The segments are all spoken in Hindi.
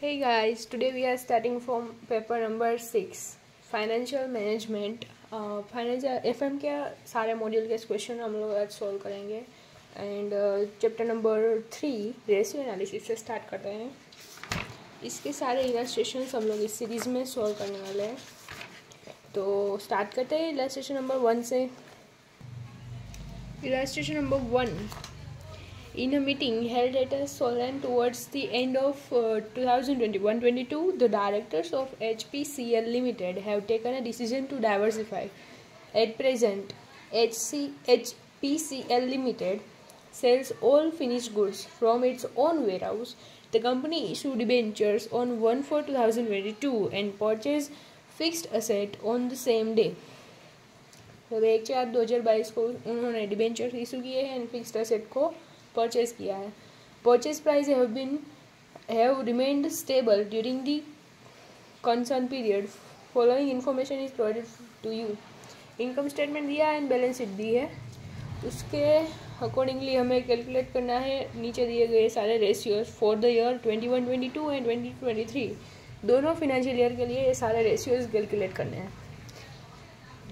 Hey guys, today we are starting from paper number 6 financial management. Financial FM के सारे मॉड्यूल के क्वेश्चन हम लोग आज सॉल्व करेंगे and chapter number 3 ratio analysis से स्टार्ट करते हैं। इसके सारे इलस्ट्रेशंस हम लोग इस सीरीज़ में सॉल्व करने वाले हैं। तो स्टार्ट करते हैं इलस्ट्रेशन नंबर 1 से। Illustration number 1, in a meeting held at a Solent towards the end of 2021-22, the directors of HPCL Limited have taken a decision to diversify. At present, HPCL Limited sells all finished goods from its own warehouse. The company issued debentures on 1/4/2022 and purchased fixed asset on the same day. तो 1/4/2022 को उन्होंने डिबेंचर इशू किए हैं एंड फिक्स्ड असेट को परचेज किया है। Purchase price have remained stable during the concern period. Following information is provided to you. Income statement दिया है एंड बैलेंस शीट दी है, उसके अकॉर्डिंगली हमें कैलकुलेट करना है नीचे दिए गए सारे ratios for the year 21-22 and 22-23, दोनों फिनेंशियल ईयर के लिए ये सारे रेशियोज कैलकुलेट करने हैं।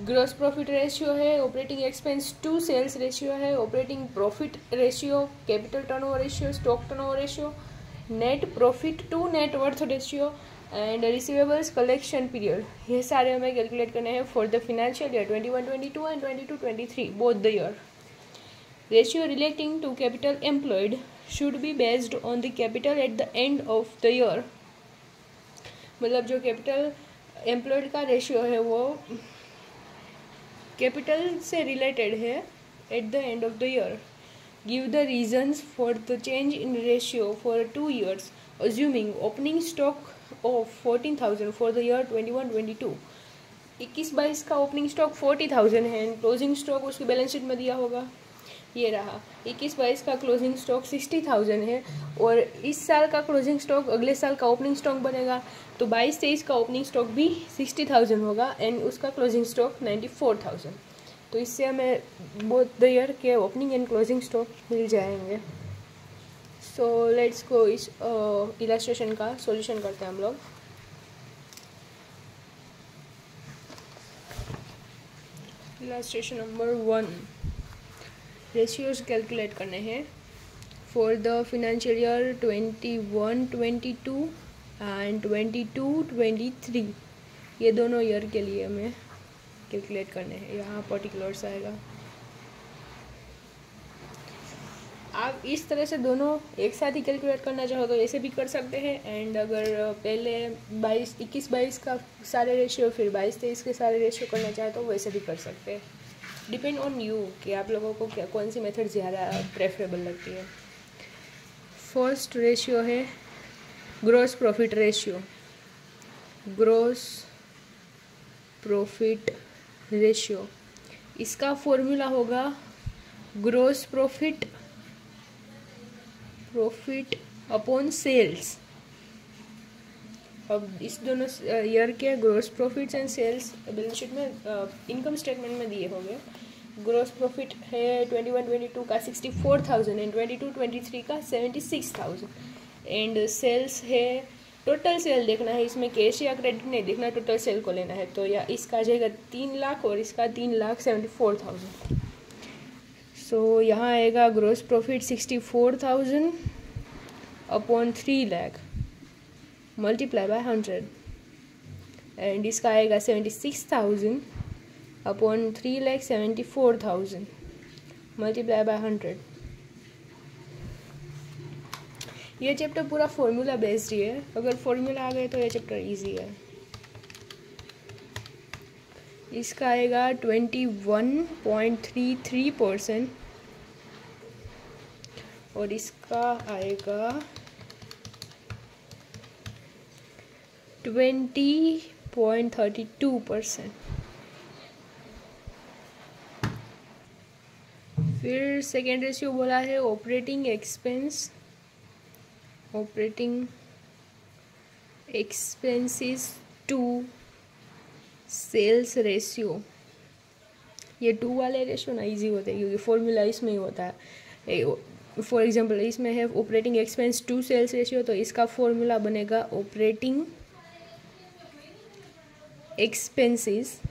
ग्रॉस प्रॉफिट रेशियो है, operating expense to sales ratio है, operating profit ratio, capital turnover ratio, stock turnover ratio, net profit to net worth ratio and receivables collection period. ये सारे हमें कैलकुलेट करने हैं for the financial year 21-22 and 22-23 both the year. Ratio relating to capital employed should be based on the capital at the end of the year. मतलब जो कैपिटल एम्प्लॉयड का रेशियो है वो कैपिटल से रिलेटेड है eight the end of the year. Give the reasons for the change in ratio for 2 years, assuming opening stock of 14,000 for the year 21-22। 21-22 का ओपनिंग स्टॉक 40,000 है एंड क्लोजिंग स्टॉक उसकी बैलेंस शीट में दिया होगा, ये रहा। 21-22 का क्लोजिंग स्टॉक 60,000 है और इस साल का क्लोजिंग स्टॉक अगले साल का ओपनिंग स्टॉक बनेगा, तो 22-23 का ओपनिंग स्टॉक भी 60,000 होगा एंड उसका क्लोजिंग स्टॉक 94,000। तो इससे हमें बोथ द ईयर के ओपनिंग एंड क्लोजिंग स्टॉक मिल जाएंगे। सो लेट्स गो इस इलस्ट्रेशन का सॉल्यूशन करते हैं हम लोग। इलस्ट्रेशन नंबर 1, रेशियोज कैलकुलेट करने हैं for the financial year 21-22 and 22-23, ये दोनों ईयर के लिए हमें कैलकुलेट करने हैं। यहाँ पर्टिकुलर्स आएगा। आप इस तरह से दोनों एक साथ ही कैलकुलेट करना चाहो तो ऐसे भी कर सकते हैं एंड अगर पहले 21-22 का सारे रेशियो फिर 22-23 के सारे रेशियो करना चाहे तो वैसे भी कर सकते हैं। डिपेंड ऑन यू कि आप लोगों को क्या कौन सी मेथड ज़्यादा प्रेफरेबल लगती है। फर्स्ट रेशियो है gross profit ratio. Gross profit ratio, इसका फॉर्मूला होगा ग्रॉस प्रॉफिट अपॉन सेल्स। अब इस दोनों ईयर के gross profits and sales balance sheet में इनकम स्टेटमेंट में दिए होंगे। ग्रॉस प्रॉफिट है 21-22 का 64,000 एंड 22-23 का 76,000 एंड सेल्स है, टोटल सेल देखना है, इसमें कैश या क्रेडिट नहीं देखना, टोटल सेल को लेना है। तो या इसका आ जाएगा 3 लाख और इसका 3,74,000। सो यहाँ आएगा gross profit 64,000 upon 3 lakh multiply by 100 and इसका आएगा 76,000 अपॉन 3,74,000 मल्टीप्लाई बाय 100। ये चैप्टर पूरा फॉर्मूला बेस्ड ही है, अगर फॉर्मूला आ गए तो ये चैप्टर इजी है। इसका आएगा 21.33% और इसका आएगा 20.32%। फिर सेकेंड रेशियो बोला है operating expenses to sales ratio. ये 2 वाले रेशियो ना इजी होते हैं क्योंकि फॉर्मूला इसमें ही होता है। फॉर एग्जांपल इसमें है operating expense to sales ratio, तो इसका फॉर्मूला बनेगा operating expenses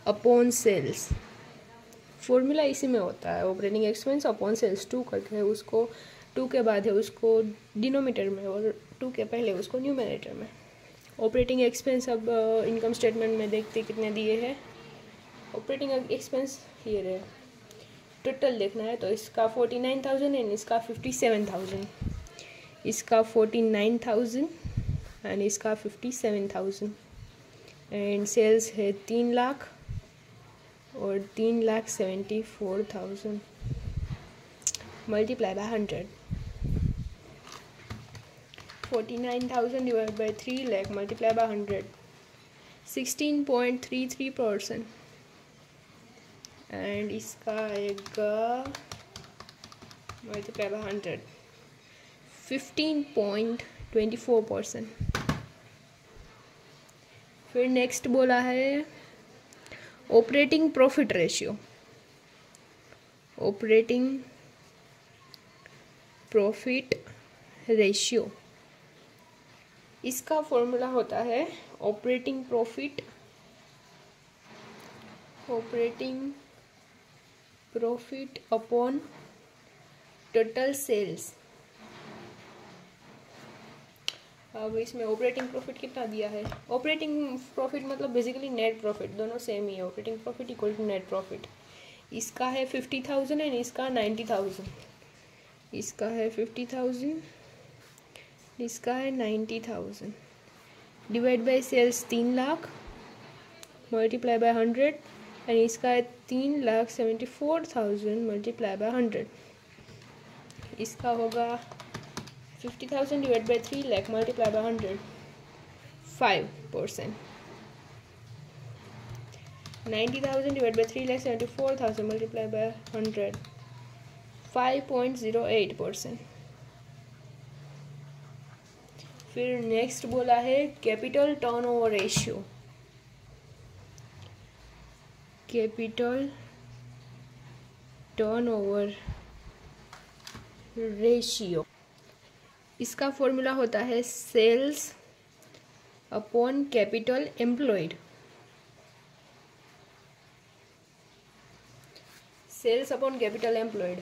upon sales. Formula इसी में होता है, ऑपरेटिंग एक्सपेंस अपॉन सेल्स, 2 करके है उसको, 2 के बाद है उसको डिनोमीटर में और 2 के पहले उसको न्यूमरेटर में। ऑपरेटिंग एक्सपेंस अब इनकम स्टेटमेंट में देखते कितने दिए हैं। ऑपरेटिंग एक्सपेंस ये रहे, टोटल देखना है तो इसका 49,000 एंड इसका 57,000, इसका 49,000 एंड इसका 57,000 एंड सेल्स है 3 लाख और 3,74,000 multiply by 100। 49,000 divide by 3 lakh multiply by 100, 16.33% and इसका आएगा मल्टीप्लाई बाय 100, 15.24%। फिर नेक्स्ट बोला है operating profit ratio. Operating profit ratio, इसका फॉर्मूला होता है operating profit upon total sales. अब इसमें ऑपरेटिंग प्रॉफिट कितना दिया है, ऑपरेटिंग प्रॉफिट मतलब बेसिकली नेट प्रॉफिट, दोनों सेम ही है, operating profit equal to net profit. इसका है 50,000 एंड इसका 90,000, इसका है 50,000, इसका है 90,000, divide by sales 3 lakh multiply by 100 and इसका है 3,74,000 मल्टीप्लाई बाय 100। इसका होगा 50,000 divide by 3 lakh multiply by 100, 5%। 90,000 divide by 3,74,000 multiply by 100, 5.08%। फिर नेक्स्ट बोला है capital turnover ratio. Capital turnover ratio, इसका फॉर्मूला होता है sales upon capital employed. Sales upon capital employed,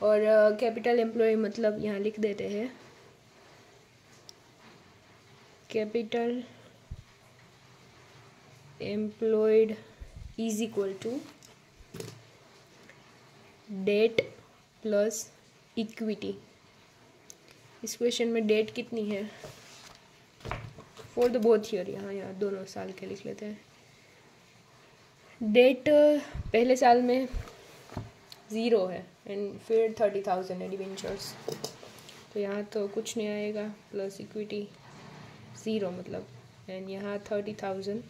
और कैपिटल एम्प्लॉय मतलब यहाँ लिख देते हैं capital employed is equal to debt plus equity. इस क्वेश्चन में डेट कितनी है फॉर द बोथ ईयर, यहाँ दोनों साल के लिख लेते हैं। डेट पहले साल में 0 है एंड फिर 30,000 है डिवेंचर्स, तो यहाँ तो कुछ नहीं आएगा, प्लस इक्विटी 0 मतलब, एंड यहाँ 30,000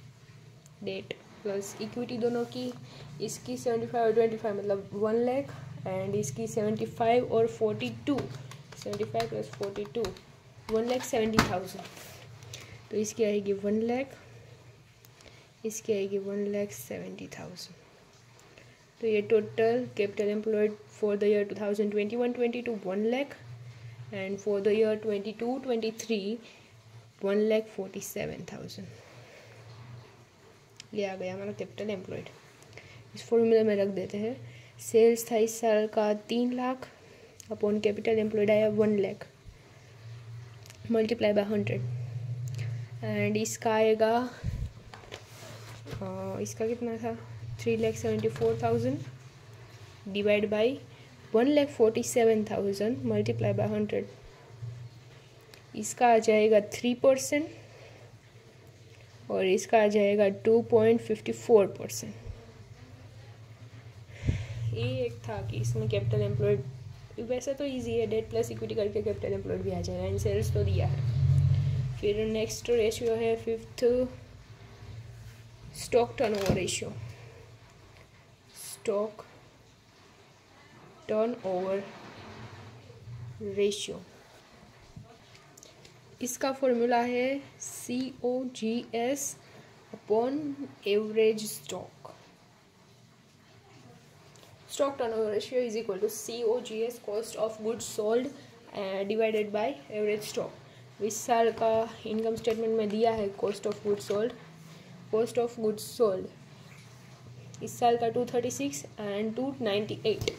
डेट प्लस इक्विटी दोनों की, इसकी 75 और 25 मतलब 1 लाख एंड इसकी 75 और 42, 75 प्लस 42 1,70,000, तो इसकी आएगी 1 लाख, इसकी आएगी 1,70,000। तो ये total capital employed for the year 2021-22 1 lakh and for the year 22-23 1,47,000। ये आ गया हमारा कैपिटल एम्प्लॉयड। इस फॉर्मूले में रख देते हैं, सेल्स था इस साल का 3 लाख अपॉन कैपिटल एम्प्लॉयड आया 1 लाख मल्टीप्लाई बाय 100 एंड इसका आएगा इसका कितना था 3,74,000 डिवाइड बाई 1,47,000 मल्टीप्लाई बाय 100, इसका आ जाएगा 3% और इसका आ जाएगा 2.54%। ये एक था कि इसमें कैपिटल एम्प्लॉयड, वैसे तो इजी है, डेट प्लस इक्विटी करके कैपिटल एम्प्लॉयड भी आ जाएगा, इन सेल्स तो दिया है। फिर नेक्स्ट रेशियो है 5th stock turnover ratio. Stock turnover ratio, इसका फॉर्मूला है COGS upon average stock. Stock turnover ratio is equal to COGS, cost of goods sold, divided by average stock. इस साल का इनकम स्टेटमेंट में दिया है cost of goods sold. Cost of goods sold इस साल का 236 एंड 298,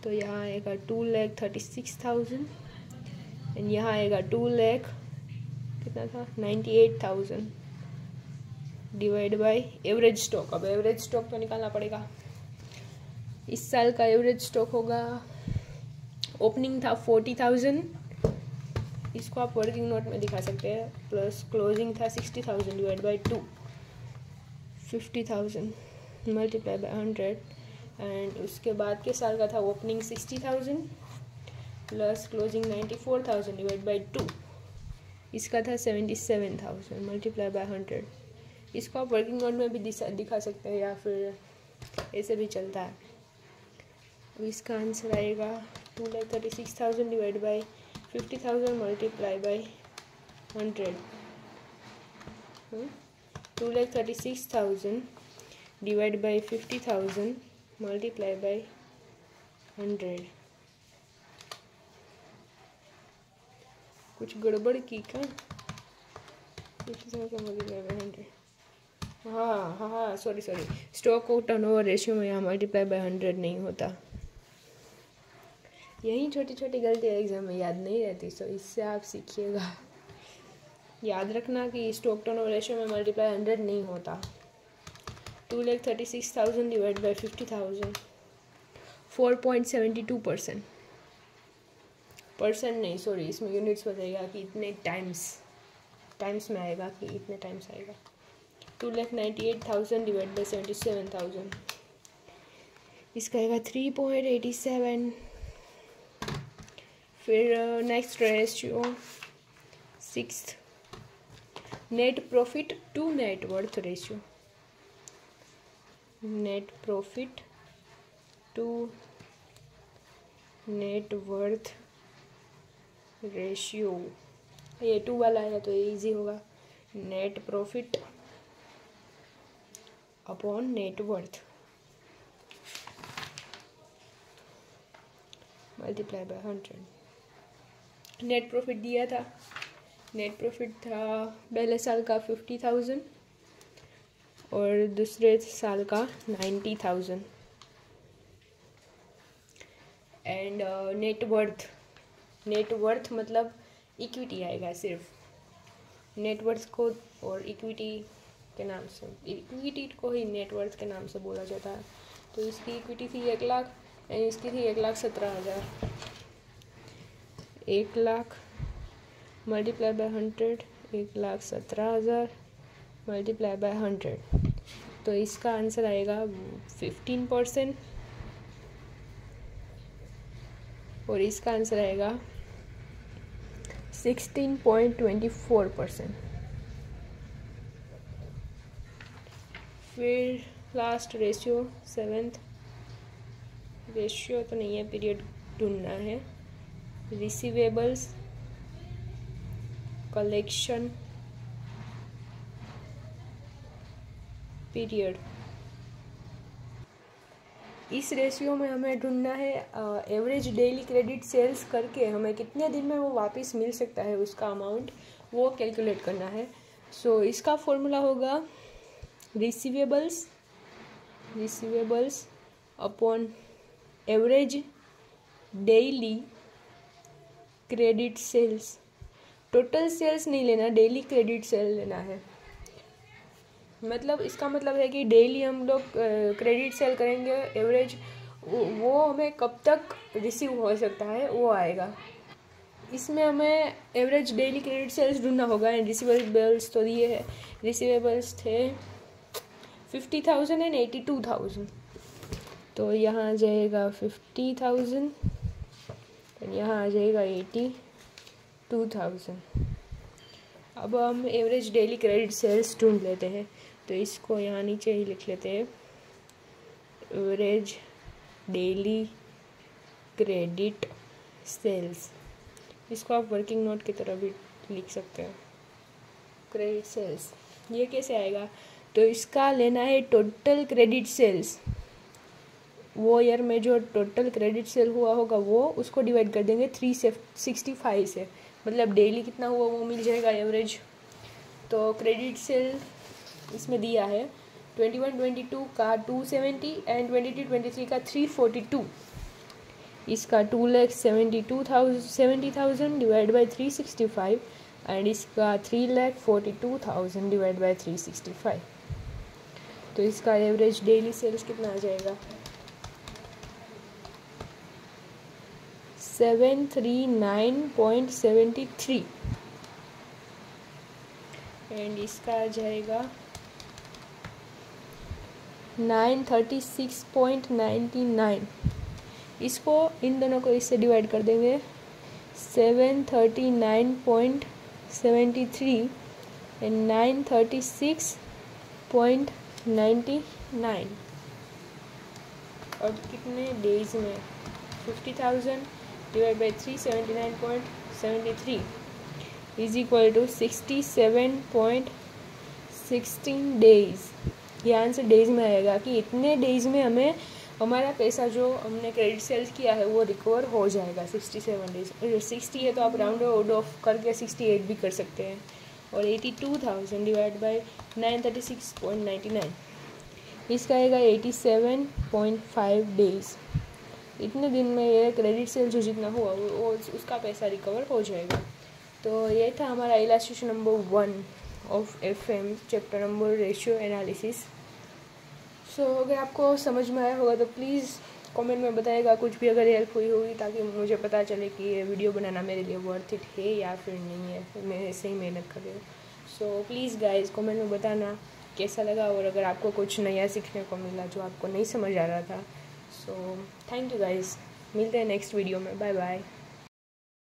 तो यहाँ आएगा 2,36,000 एंड यहाँ आएगा 2 लाख कितना था 98,000 डिवाइड बाय एवरेज स्टॉक। अब एवरेज स्टॉक तो निकालना पड़ेगा। इस साल का एवरेज स्टॉक होगा, ओपनिंग था 40,000, इसको आप वर्किंग नोट में दिखा सकते हैं, प्लस क्लोजिंग था 60,000 divide by 2, 50,000 multiply by 100, and उसके बाद के साल का था opening 60,000 plus closing 94,000 divide by 2, इसका था 77,000 मल्टीप्लाई बाय 100। इसको आप वर्किंग नोट में भी दिखा सकते हैं या फिर ऐसे भी चलता है। अब इसका आंसर आएगा 2,36,000 divide by 50,000 multiply by 100। 2,36,000 divide by 50,000 multiply by 100। कुछ गड़बड़ की क्या? 50,000 मल्टीप्लाई बाय 100। हाँ सॉरी स्टॉक को टर्नओवर रेशियो में यहाँ मल्टीप्लाई बाय 100 नहीं होता। यही छोटी छोटी गलतियाँ एग्जाम में याद नहीं रहती, सो इससे आप सीखिएगा। याद रखना कि स्टॉक टर्नओवर रेशियो में मल्टीप्लाई 100 नहीं होता। 2,36,000 डिवाइड बाय 50,000, 4.72%। परसेंट नहीं, सॉरी, इसमें यूनिट्स बताएगा कि इतने टाइम्स में आएगा कि इतने टाइम्स आएगा। 2,98,000 डिवाइड बाय 77,000, इसका आएगा 3.87। फिर next ratio 6th, net profit to net worth ratio. Net profit to net worth ratio, ये 2 वाला है तो ये इजी होगा। Net profit upon net worth multiply by 100। Net profit दिया था, नेट प्रॉफिट था पहले साल का 50,000 और दूसरे साल का 90,000। एंड नेट वर्थ मतलब इक्विटी आएगा सिर्फ। नेटवर्थ को और इक्विटी के नाम से, इक्विटी को ही नेटवर्थ के नाम से बोला जाता है। तो इसकी इक्विटी थी 1 लाख एंड इसकी थी 1,17,000। 1 lakh multiply by 100, 1,17,000 multiply by 100, तो इसका आंसर आएगा 15% और इसका आंसर आएगा 16.24%। फिर लास्ट रेशियो 7th, रेशियो तो नहीं है, पीरियड ढूंढना है। Receivables collection period. इस रेशियो में हमें ढूंढना है एवरेज डेली क्रेडिट सेल्स करके हमें कितने दिन में वो वापस मिल सकता है, उसका अमाउंट वो कैलकुलेट करना है। सो इसका फॉर्मूला होगा receivables upon average daily credit sales. Total sales नहीं लेना, डेली क्रेडिट सेल लेना है। मतलब इसका मतलब है कि डेली हम लोग क्रेडिट सेल करेंगे, एवरेज वो हमें कब तक रिसीव हो सकता है वो आएगा। इसमें हमें एवरेज डेली क्रेडिट सेल्स ढूंढना होगा। एंड रिसीवेबल्स तो दिए है, रिसीवेबल्स थे 50,000 एंड 82,000, तो यहाँ आ जाएगा 50,000 एंड यहाँ आ जाएगा 82,000। अब हम एवरेज डेली क्रेडिट सेल्स ढूंढ लेते हैं, तो इसको यहाँ नीचे ही लिख लेते हैं, एवरेज डेली क्रेडिट सेल्स। इसको आप वर्किंग नोट की तरह भी लिख सकते हैं। क्रेडिट सेल्स ये कैसे आएगा, तो इसका लेना है टोटल क्रेडिट सेल्स वो ईयर में जो टोटल क्रेडिट सेल हुआ होगा वो उसको डिवाइड कर देंगे 365 से, मतलब डेली कितना हुआ वो मिल जाएगा एवरेज। तो क्रेडिट सेल इसमें दिया है 21-22 का 270 एंड 22-23 का 342। इसका 2,70,000 डिवाइड बाई 365 एंड इसका 3,42,000 डिवाइड बाई 365। तो इसका एवरेज डेली सेल्स कितना आ जाएगा 739.73 एंड इसका आ जाएगा 936.99। इसको इन दोनों को इससे डिवाइड कर देंगे 739.73 एंड 936.99 और कितने डेज में 50,000 divide by 379.73 is equal to 67.16 days. ये आंसर डेज में आएगा कि इतने डेज में हमें हमारा पैसा जो हमने क्रेडिट सेल्स किया है वो रिकवर हो जाएगा। 67 डेज, 60 है तो आप राउंड ऑफ करके 68 भी कर सकते हैं। और 82,000 डिवाइड बाई 936.99 इसका आएगा 87.5 डेज। इतने दिन में ये क्रेडिट सेल जो जितना हुआ वो उसका पैसा रिकवर हो जाएगा। तो ये था हमारा illustration number 1 of FM chapter number ratio analysis. So अगर आपको समझ में आया होगा तो प्लीज़ कमेंट में बताइएगा कुछ भी अगर हेल्प हुई होगी, ताकि मुझे पता चले कि ये वीडियो बनाना मेरे लिए वर्थ इट है या फिर नहीं है, मैं ऐसे ही मेहनत कर रही हूँ। सो प्लीज़ गाइज कमेंट में बताना कैसा लगा और अगर आपको कुछ नया सीखने को मिला जो आपको नहीं समझ आ रहा था। सो थैंक यू गाइज, मिलते हैं नेक्स्ट वीडियो में। Bye bye.